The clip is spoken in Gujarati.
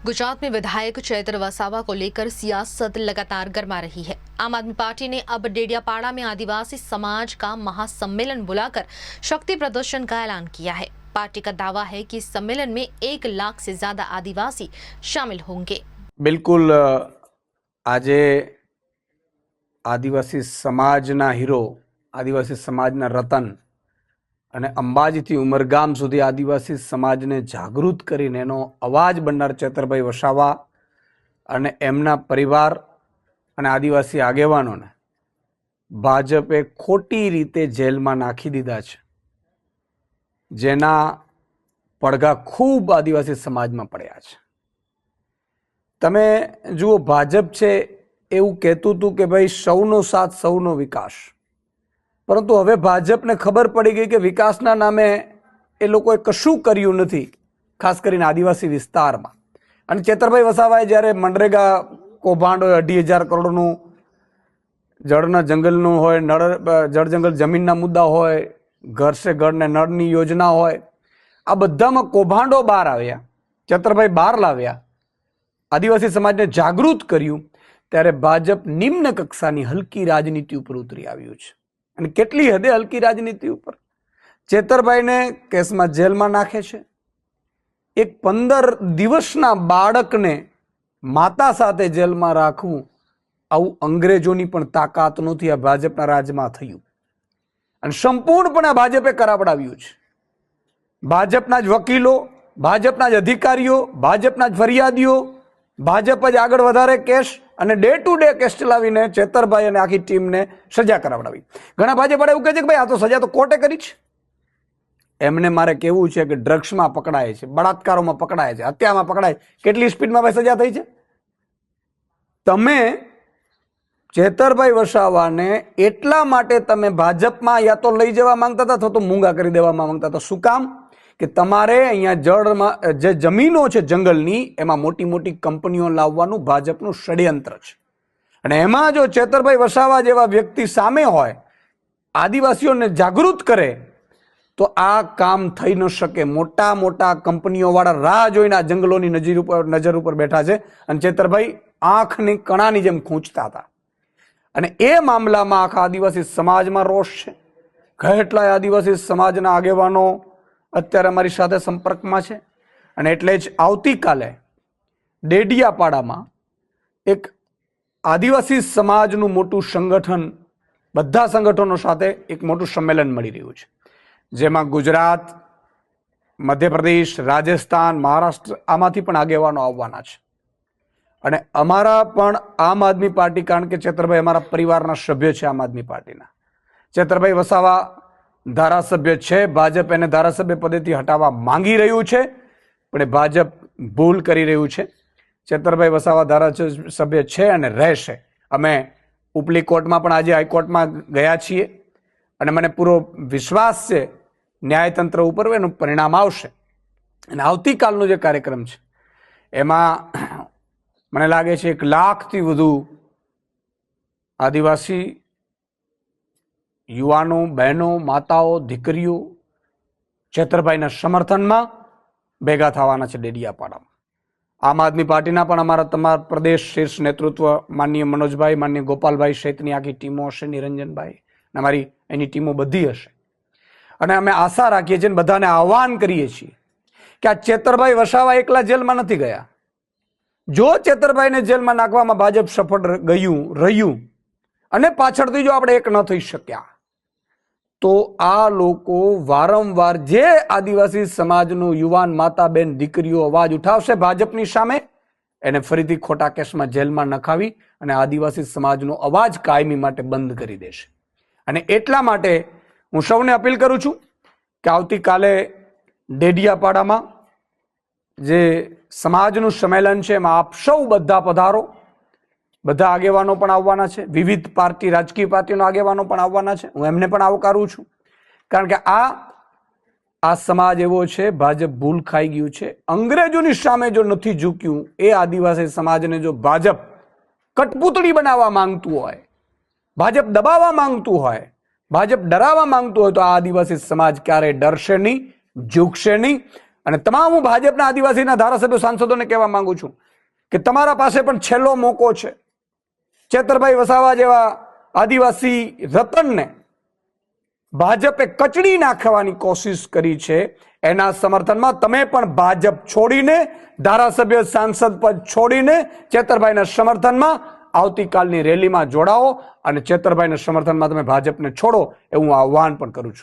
गुजरात में विधायक चैत्र वसावा को लेकर सियासत लगातार गर्मा रही है। आम आदमी पार्टी ने अब डेडियापाड़ा में आदिवासी समाज का महासम्मेलन बुलाकर शक्ति प्रदर्शन का ऐलान किया है। पार्टी का दावा है कि इस सम्मेलन में 1 लाख से ज्यादा आदिवासी शामिल होंगे। बिल्कुल आजे आदिवासी समाजना हीरो, आदिवासी समाजना रतन અને અંબાજીથી ઉમરગામ સુધી આદિવાસી સમાજને જાગૃત કરીને એનો અવાજ બનનાર ચેતરભાઈ વસાવા અને એમના પરિવાર અને આદિવાસી આગેવાનોને ભાજપે ખોટી રીતે જેલમાં નાખી દીધા છે, જેના પડઘા ખૂબ આદિવાસી સમાજમાં પડ્યા છે। તમે જુઓ, ભાજપ છે એવું કહેતું હતું કે ભાઈ સૌનો સાથ સૌનો વિકાસ, પરંતુ હવે ભાજપને ખબર પડી ગઈ કે વિકાસના નામે એ લોકોએ કશું કર્યું નથી, ખાસ કરીને આદિવાસી વિસ્તારમાં। અને ચેતરભાઈ વસાવાએ જ્યારે મનરેગા કૌભાંડ હોય, 2,500 કરોડનું જળના જંગલનું હોય, જળ જંગલ જમીનના મુદ્દા હોય, ઘર સે ઘર ને નળની યોજના હોય, આ બધામાં કૌભાંડો બહાર આવ્યા, ચેતરભાઈ બહાર લાવ્યા, આદિવાસી સમાજને જાગૃત કર્યું, ત્યારે ભાજપ નિમ્ન કક્ષાની હલકી રાજનીતિ ઉપર ઉતરી આવ્યું છે। અને કેટલી હદે હલકી રાજનીતિ ઉપર ચેતરભાઈને કેસમાં જેલમાં નાખે છે। એક 15 દિવસના બાળકને માતા સાથે જેલમાં રાખવું, આવું અંગ્રેજોની પણ તાકાત નહોતી, આ ભાજપના રાજમાં થયું। અને સંપૂર્ણપણે ભાજપે કરાવડાવ્યું છે। ભાજપના જ વકીલો, ભાજપના જ અધિકારીઓ, ભાજપના જ ફરિયાદીઓ, ભાજપ જ આગળ વધારે કેસ અને ડે ટુ ડે કેસ ચલાવીને ચેતરભાઈ અને આખી ટીમને સજા કરાવડાવી। ઘણા ભાજપવાળા એવું કહે છે કે ભાઈ આ તો સજા તો કોર્ટે કરી છે। એમને મારે કહેવું છે કે ડ્રગ્સમાં પકડાય છે, બળાત્કારોમાં પકડાય છે, હત્યામાં પકડાય, કેટલી સ્પીડમાં ભાઈ સજા થઈ છે। તમે ચેતરભાઈ વસાવાને એટલા માટે તમે ભાજપમાં યા તો લઈ જવા માંગતા હતા અથવા તો મૂંગા કરી દેવા માંગતા હતા। શું કામ? કે તમારે અહીંયા જળમાં જે જમીનો છે જંગલની, એમાં મોટી મોટી કંપનીઓ લાવવાનું ભાજપનું ષડયંત્ર છે। અને એમાં જો ચેતરભાઈ વસાવા જેવા વ્યક્તિ સામે હોય, આદિવાસીઓને જાગૃત કરે, તો આ કામ થઈ ન શકે। મોટા મોટા કંપનીઓવાળા રાહ જોઈને આ જંગલોની નજર ઉપર બેઠા છે અને ચેતરભાઈ આંખની કણાની જેમ ખૂંચતા હતા। અને એ મામલામાં આખા આદિવાસી સમાજમાં રોષ છે। કેટલાય આદિવાસી સમાજના આગેવાનો અત્યારે અમારી સાથે સંપર્કમાં છે। અને એટલે જ આવતીકાલે ડેડિયાપાડામાં એક આદિવાસી સમાજનું મોટું સંગઠન, બધા સંગઠનો સાથે એક મોટું સંમેલન મળી રહ્યું છે, જેમાં ગુજરાત, મધ્યપ્રદેશ, રાજસ્થાન, મહારાષ્ટ્ર આમાંથી પણ આગેવાનો આવવાના છે। અને અમારા પણ આમ આદમી પાર્ટી, કારણ કે ચેતરભાઈ અમારા પરિવારના સભ્ય છે આમ આદમી પાર્ટીના, ચેતરભાઈ વસાવા ધારાસભ્ય છે, ભાજપ એને ધારાસભ્ય પદેથી હટાવવા માંગી રહ્યું છે, પણ એ ભાજપ ભૂલ કરી રહ્યું છે। ચેતરભાઈ વસાવા ધારાસભ્ય છે અને રહેશે। અમે ઉપલી કોર્ટમાં પણ આજે હાઈકોર્ટમાં ગયા છીએ અને મને પૂરો વિશ્વાસ છે ન્યાયતંત્ર ઉપર એનું પરિણામ આવશે। અને આવતીકાલનો જે કાર્યક્રમ છે એમાં મને લાગે છે 1 લાખથી વધુ આદિવાસી યુવાનો, બહેનો, માતાઓ, દીકરીઓ ચેતરભાઈના સમર્થનમાં ભેગા થવાના છે ડેડિયાપાડામાં। આમ આદમી પાર્ટીના પણ અમારા તમારા પ્રદેશ શીર્ષ નેતૃત્વ માનનીય મનોજભાઈ, માનનીય ગોપાલભાઈ સહિતની આખી ટીમો હશે, નિરંજનભાઈ, અમારી એની ટીમો બધી હશે। અને અમે આશા રાખીએ છીએ, બધાને આહ્વાન કરીએ છીએ કે આ ચેતરભાઈ વસાવા એકલા જેલમાં નથી ગયા। જો ચેતરભાઈને જેલમાં નાખવામાં ભાજપ સફળ રહ્યું અને પાછળથી જો આપણે એક ન થઈ શક્યા, તો આ લોકો વારંવાર જે આદિવાસી સમાજનું યુવાન, માતા, બેન, દીકરીઓ અવાજ ઉઠાવશે ભાજપની સામે, એને ફરીથી ખોટા કેસમાં જેલમાં નખાવી અને આદિવાસી સમાજનો અવાજ કાયમી માટે બંધ કરી દેશે। અને એટલા માટે હું સૌને અપીલ કરું છું કે આવતીકાલે ડેડિયાપાડામાં જે સમાજનું સંમેલન છે એમાં આપ સૌ બધા પધારો। બધા આગેવાનો પણ આવવાના છે, વિવિધ પાર્ટી, રાજકીય પાર્ટીના આગેવાનો પણ આવવાના છે। હું એમને પણ આવકારું છું, કારણ કે આ સમાજ એવો છે, ભાજપ ભૂલ ખાઈ ગયું છે। અંગ્રેજોની સામે જો નથી ઝૂક્યું, એ આદિવાસી સમાજને જો ભાજપ કઠપૂતળી બનાવવા માંગતું હોય, ભાજપ દબાવવા માંગતું હોય, ભાજપ ડરાવવા માંગતું હોય, તો આ આદિવાસી સમાજ ક્યારે ડરશે નહીં, ઝૂકશે નહીં। અને તમામ હું ભાજપના આદિવાસીના ધારાસભ્યો સાંસદોને કહેવા માંગુ છું કે તમારા પાસે પણ છેલ્લો મોકો છે. ચેતરભાઈ વસાવા જેવા આદિવાસી રતનને ભાજપે કચડી નાખવાની કોશિશ કરી છે. એના સમર્થનમાં તમે પણ ભાજપ છોડીને, ધારાસભ્ય સાંસદ પદ છોડીને ચેતરભાઈના સમર્થનમાં આવતીકાલની રેલીમાં જોડાઓ અને ચેતરભાઈના સમર્થનમાં તમે ભાજપને છોડો એવું આહ્વાન પણ કરું છું.